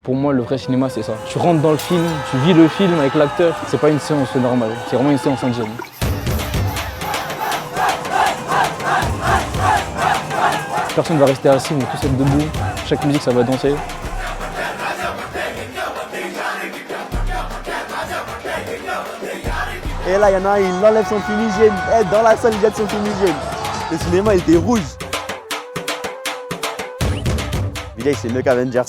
Pour moi, le vrai cinéma, c'est ça. Tu rentres dans le film, tu vis le film avec l'acteur. C'est pas une séance normale, c'est vraiment une séance indienne. Personne ne va rester assis, on va tous être debout. Chaque musique, ça va danser. Et là, il y en a un, il enlève son fumigène. Dans la salle, il jette son fumigène. Le cinéma, il était rouge. Vijay, c'est mieux qu'Avengers.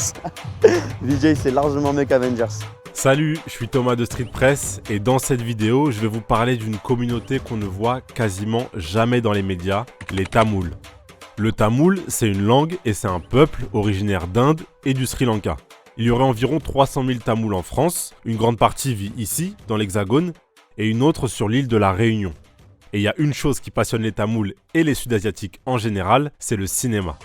Vijay, c'est largement mieux qu'Avengers. Salut, je suis Thomas de Street Press et dans cette vidéo, je vais vous parler d'une communauté qu'on ne voit quasiment jamais dans les médias, les Tamouls. Le tamoul, c'est une langue et c'est un peuple originaire d'Inde et du Sri Lanka. Il y aurait environ 300 000 Tamouls en France, une grande partie vit ici, dans l'Hexagone, et une autre sur l'île de la Réunion. Et il y a une chose qui passionne les Tamouls et les Sud-Asiatiques en général, c'est le cinéma.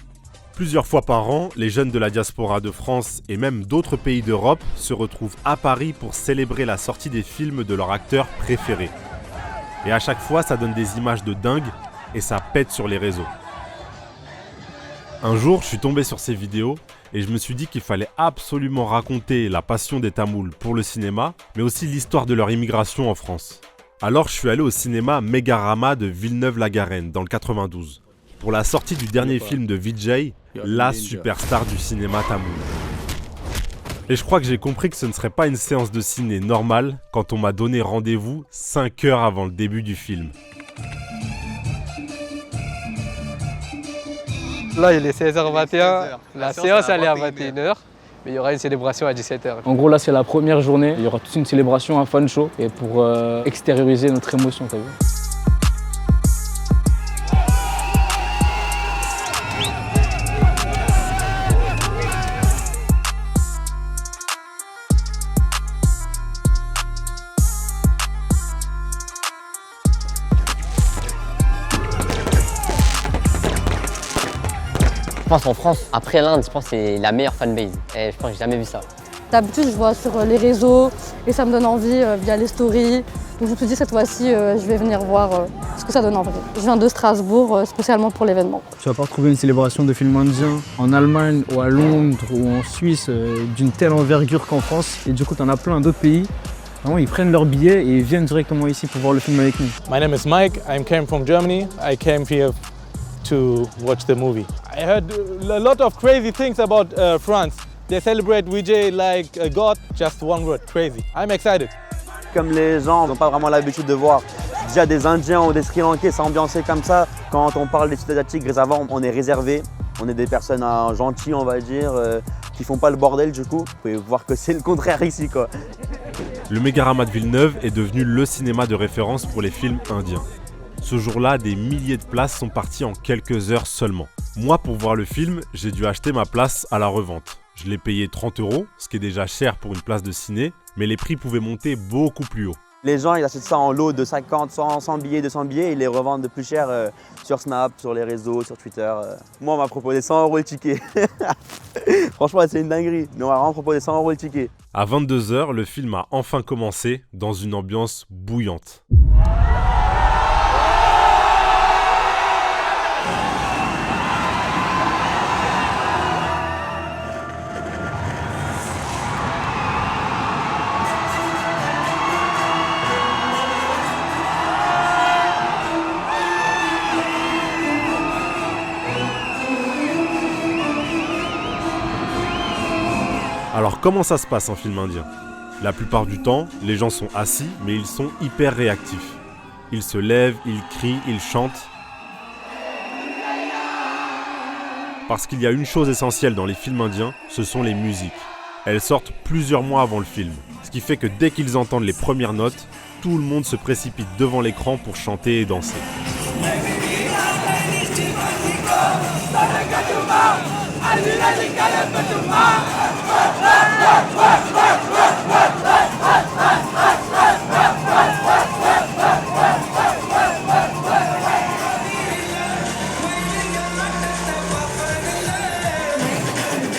Plusieurs fois par an, les jeunes de la diaspora de France et même d'autres pays d'Europe se retrouvent à Paris pour célébrer la sortie des films de leurs acteurs préférés. Et à chaque fois, ça donne des images de dingue et ça pète sur les réseaux. Un jour, je suis tombé sur ces vidéos et je me suis dit qu'il fallait absolument raconter la passion des Tamouls pour le cinéma, mais aussi l'histoire de leur immigration en France. Alors je suis allé au cinéma Megarama de Villeneuve-la-Garenne, dans le 92, pour la sortie du dernier film de Vijay, la superstar du cinéma tamoul. Et je crois que j'ai compris que ce ne serait pas une séance de ciné normale quand on m'a donné rendez-vous 5 heures avant le début du film. Là, il est 16h21, la séance elle est à 21h, mais il y aura une célébration à 17h. En gros, là, c'est la première journée. Il y aura toute une célébration, un fan show, et pour extérioriser notre émotion, t'as vu. Je pense en France, après l'Inde, je pense que c'est la meilleure fanbase. Et je pense que j'ai jamais vu ça. D'habitude, je vois sur les réseaux et ça me donne envie via les stories. Donc je me suis dit cette fois-ci, je vais venir voir ce que ça donne en vrai. Je viens de Strasbourg spécialement pour l'événement. Tu vas pas retrouver une célébration de film indien en Allemagne ou à Londres ou en Suisse d'une telle envergure qu'en France. Et du coup, tu en as plein d'autres pays. Vraiment, ils prennent leur billet et ils viennent directement ici pour voir le film avec nous. My name is Mike. I came from Germany. I came here to watch the movie. I heard a lot of crazy things about France. They celebrate Vijay like a god, just one word, crazy. I'm excited. Comme les gens n'ont pas vraiment l'habitude de voir déjà des Indiens ou des Sri Lankais s'ambiancer comme ça, quand on parle des Sud-Asiatiques, on est réservé. On est des personnes gentilles, on va dire, qui font pas le bordel du coup. Vous pouvez voir que c'est le contraire ici, quoi. Le Megarama de Villeneuve est devenu le cinéma de référence pour les films indiens. Ce jour-là, des milliers de places sont parties en quelques heures seulement. Moi, pour voir le film, j'ai dû acheter ma place à la revente. Je l'ai payé 30 €, ce qui est déjà cher pour une place de ciné, mais les prix pouvaient monter beaucoup plus haut. Les gens, ils achètent ça en lot de 50, 100 billets, 200 billets, ils les revendent de plus cher sur Snap, sur les réseaux, sur Twitter. Moi, on m'a proposé 100 € le ticket. Franchement, c'est une dinguerie, mais on m'a vraiment proposé 100 € le ticket. À 22 h, le film a enfin commencé, dans une ambiance bouillante. Alors comment ça se passe en film indien? La plupart du temps, les gens sont assis, mais ils sont hyper réactifs. Ils se lèvent, ils crient, ils chantent. Parce qu'il y a une chose essentielle dans les films indiens, ce sont les musiques. Elles sortent plusieurs mois avant le film, ce qui fait que dès qu'ils entendent les premières notes, tout le monde se précipite devant l'écran pour chanter et danser.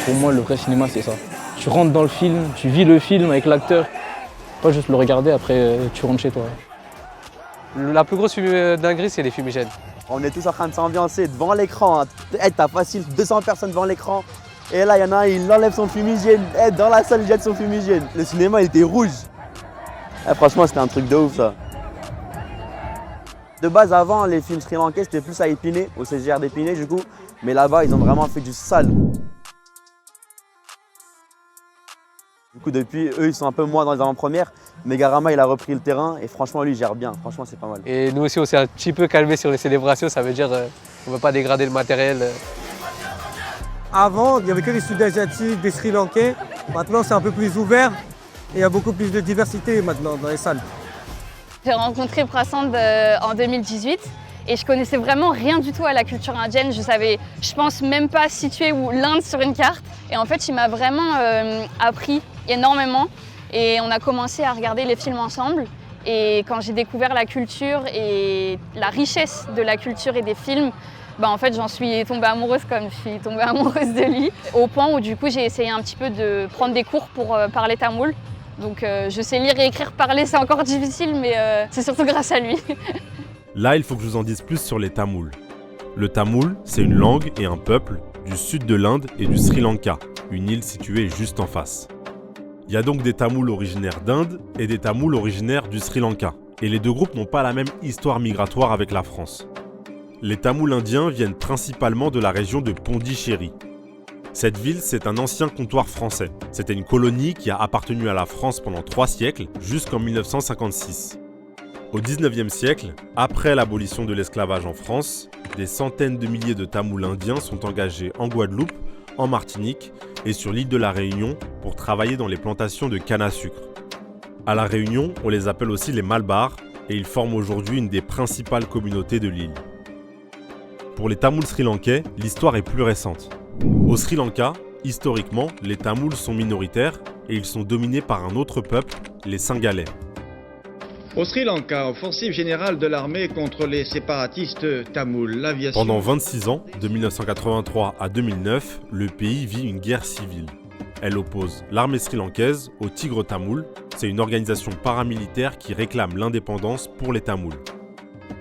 Pour moi, le vrai cinéma, c'est ça. Tu rentres dans le film, tu vis le film avec l'acteur. Pas juste le regarder, après tu rentres chez toi. La plus grosse dinguerie, c'est les fumigènes. On est tous en train de s'ambiancer devant l'écran. T'as facile 200 personnes devant l'écran. Et là, il y en a un, il enlève son fumigène. Et dans la salle, il jette son fumigène. Le cinéma, il était rouge. Et franchement, c'était un truc de ouf, ça. De base, avant, les films sri-lankais, c'était plus à Épinay, au CGR d'Épinay, du coup. Mais là-bas, ils ont vraiment fait du sale. Du coup, depuis, eux, ils sont un peu moins dans les avant-premières. Mais Garama, il a repris le terrain et franchement, lui, il gère bien. Franchement, c'est pas mal. Et nous aussi, on s'est un petit peu calmé sur les célébrations. Ça veut dire qu'on ne veut pas dégrader le matériel. Avant, il n'y avait que des Sud-Asiatiques, des Sri Lankais. Maintenant, c'est un peu plus ouvert et il y a beaucoup plus de diversité maintenant dans les salles. J'ai rencontré Prasad en 2018 et je connaissais vraiment rien du tout à la culture indienne. Je savais, je pense même pas situer où l'Inde sur une carte. Et en fait, il m'a vraiment appris énormément et on a commencé à regarder les films ensemble. Et quand j'ai découvert la culture et la richesse de la culture et des films, en fait, j'en suis tombée amoureuse comme je suis tombée amoureuse de lui. Au point où du coup, j'ai essayé un petit peu de prendre des cours pour parler tamoul. Donc je sais lire et écrire, parler, c'est encore difficile, mais c'est surtout grâce à lui. Là, il faut que je vous en dise plus sur les Tamouls. Le tamoul, c'est une langue et un peuple du sud de l'Inde et du Sri Lanka, une île située juste en face. Il y a donc des Tamouls originaires d'Inde et des Tamouls originaires du Sri Lanka. Et les deux groupes n'ont pas la même histoire migratoire avec la France. Les Tamouls indiens viennent principalement de la région de Pondichéry. Cette ville, c'est un ancien comptoir français. C'était une colonie qui a appartenu à la France pendant 3 siècles, jusqu'en 1956. Au 19e siècle, après l'abolition de l'esclavage en France, des centaines de milliers de Tamouls indiens sont engagés en Guadeloupe, en Martinique et sur l'île de la Réunion pour travailler dans les plantations de canne à sucre. À la Réunion, on les appelle aussi les Malbars et ils forment aujourd'hui une des principales communautés de l'île. Pour les Tamouls sri-lankais, l'histoire est plus récente. Au Sri Lanka, historiquement, les Tamouls sont minoritaires et ils sont dominés par un autre peuple, les Singalais. Au Sri Lanka, offensive générale de l'armée contre les séparatistes tamouls, l'aviation... Pendant 26 ans, de 1983 à 2009, le pays vit une guerre civile. Elle oppose l'armée sri-lankaise au Tigre tamoul. C'est une organisation paramilitaire qui réclame l'indépendance pour les Tamouls.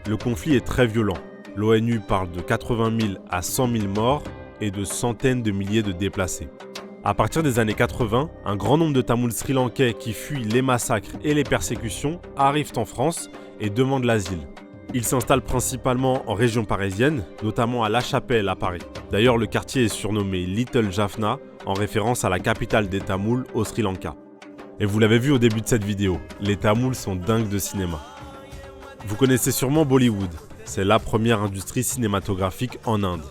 Le conflit est très violent. L'ONU parle de 80 000 à 100 000 morts et de centaines de milliers de déplacés. À partir des années 80, un grand nombre de Tamouls sri-lankais qui fuient les massacres et les persécutions arrivent en France et demandent l'asile. Ils s'installent principalement en région parisienne, notamment à La Chapelle à Paris. D'ailleurs, le quartier est surnommé Little Jaffna, en référence à la capitale des Tamouls au Sri Lanka. Et vous l'avez vu au début de cette vidéo, les Tamouls sont dingues de cinéma. Vous connaissez sûrement Bollywood, c'est la première industrie cinématographique en Inde.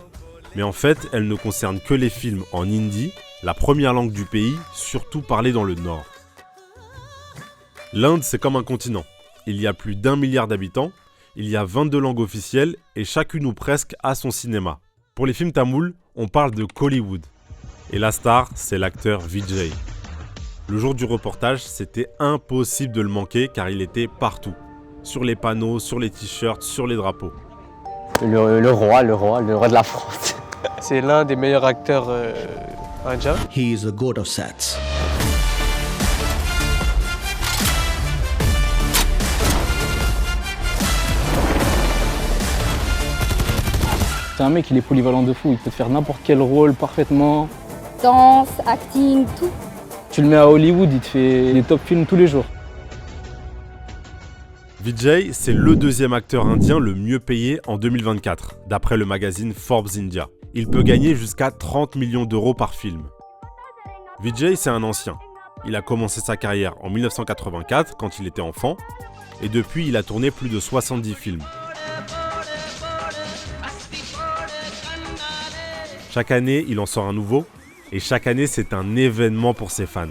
Mais en fait, elle ne concerne que les films en hindi, la première langue du pays, surtout parlée dans le nord. L'Inde, c'est comme un continent. Il y a plus d'1 milliard d'habitants, il y a 22 langues officielles et chacune ou presque a son cinéma. Pour les films tamouls, on parle de Kollywood. Et la star, c'est l'acteur Vijay. Le jour du reportage, c'était impossible de le manquer car il était partout. Sur les panneaux, sur les t-shirts, sur les drapeaux. Le roi de la France. C'est l'un des meilleurs acteurs indiens. He is a god of sets. C'est un mec, il est polyvalent de fou, il peut faire n'importe quel rôle parfaitement. Danse, acting, tout. Tu le mets à Hollywood, il te fait des top films tous les jours. Vijay, c'est le deuxième acteur indien le mieux payé en 2024, d'après le magazine Forbes India. Il peut gagner jusqu'à 30 millions d'euros par film. Vijay, c'est un ancien. Il a commencé sa carrière en 1984, quand il était enfant, et depuis, il a tourné plus de 70 films. Chaque année, il en sort un nouveau, et chaque année, c'est un événement pour ses fans.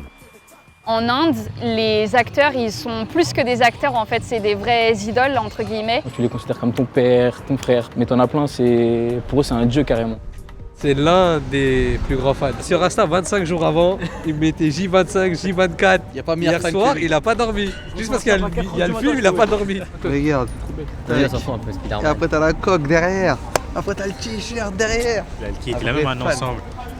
En Inde, les acteurs, ils sont plus que des acteurs, en fait, c'est des vrais idoles, entre guillemets. Tu les considères comme ton père, ton frère, mais t'en as plein, pour eux, c'est un dieu carrément. C'est l'un des plus grands fans. Sur Insta, 25 jours avant, il mettait J25, J24. Il y a pas Hier soir, il n'a pas dormi. Juste parce qu'il y a le film, il n'a pas dormi. Regarde. Il s'en fout un peu, Spider-Man. Et après t'as la coque derrière. Après t'as le t-shirt derrière. Il a le kit, il a même un ensemble.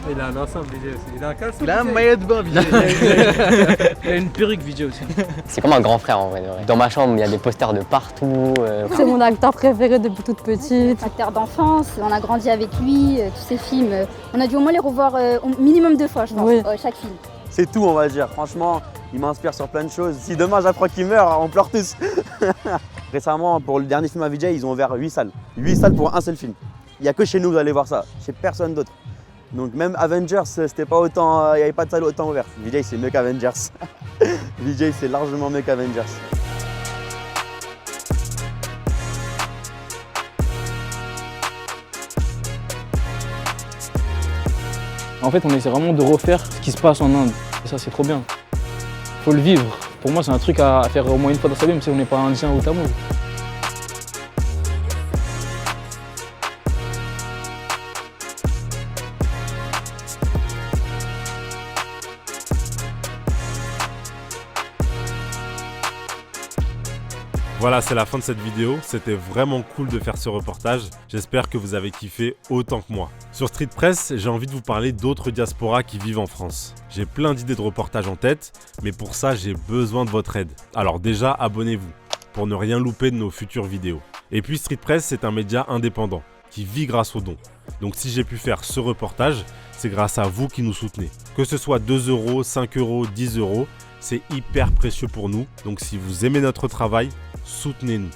Il a un ensemble VJ aussi. Il a un caleçon. Il a un VJ. maillot de bain, VJ. Il a une perruque, VJ aussi. C'est comme un grand frère en vrai. de vrai. Dans ma chambre, il y a des posters de partout. C'est mon acteur préféré depuis toute petite. Acteur d'enfance, on a grandi avec lui, tous ses films. On a dû au moins les revoir au minimum 2 fois, je pense, Oui. chaque film. C'est tout, on va dire. Franchement, il m'inspire sur plein de choses. Si demain j'apprends qu'il meurt, on pleure tous. Récemment, pour le dernier film à VJ, ils ont ouvert 8 salles. 8 salles pour un seul film. Il n'y a que chez nous, vous allez voir ça. Chez personne d'autre. Donc même Avengers, c'était pas autant, il n'y avait pas de salle autant ouverte. VJ, c'est mieux qu'Avengers. VJ, c'est largement mieux qu'Avengers. En fait, on essaie vraiment de refaire ce qui se passe en Inde. Et ça, c'est trop bien. Faut le vivre. Pour moi, c'est un truc à faire au moins une fois dans sa vie, même si on n'est pas indien ou tamoul. Voilà, c'est la fin de cette vidéo. C'était vraiment cool de faire ce reportage. J'espère que vous avez kiffé autant que moi. Sur Street Press, j'ai envie de vous parler d'autres diasporas qui vivent en France. J'ai plein d'idées de reportages en tête, mais pour ça, j'ai besoin de votre aide. Alors déjà, abonnez-vous pour ne rien louper de nos futures vidéos. Et puis Street Press, c'est un média indépendant qui vit grâce aux dons. Donc si j'ai pu faire ce reportage, c'est grâce à vous qui nous soutenez. Que ce soit 2 €, 5 €, 10 €, c'est hyper précieux pour nous. Donc si vous aimez notre travail, soutenez-nous.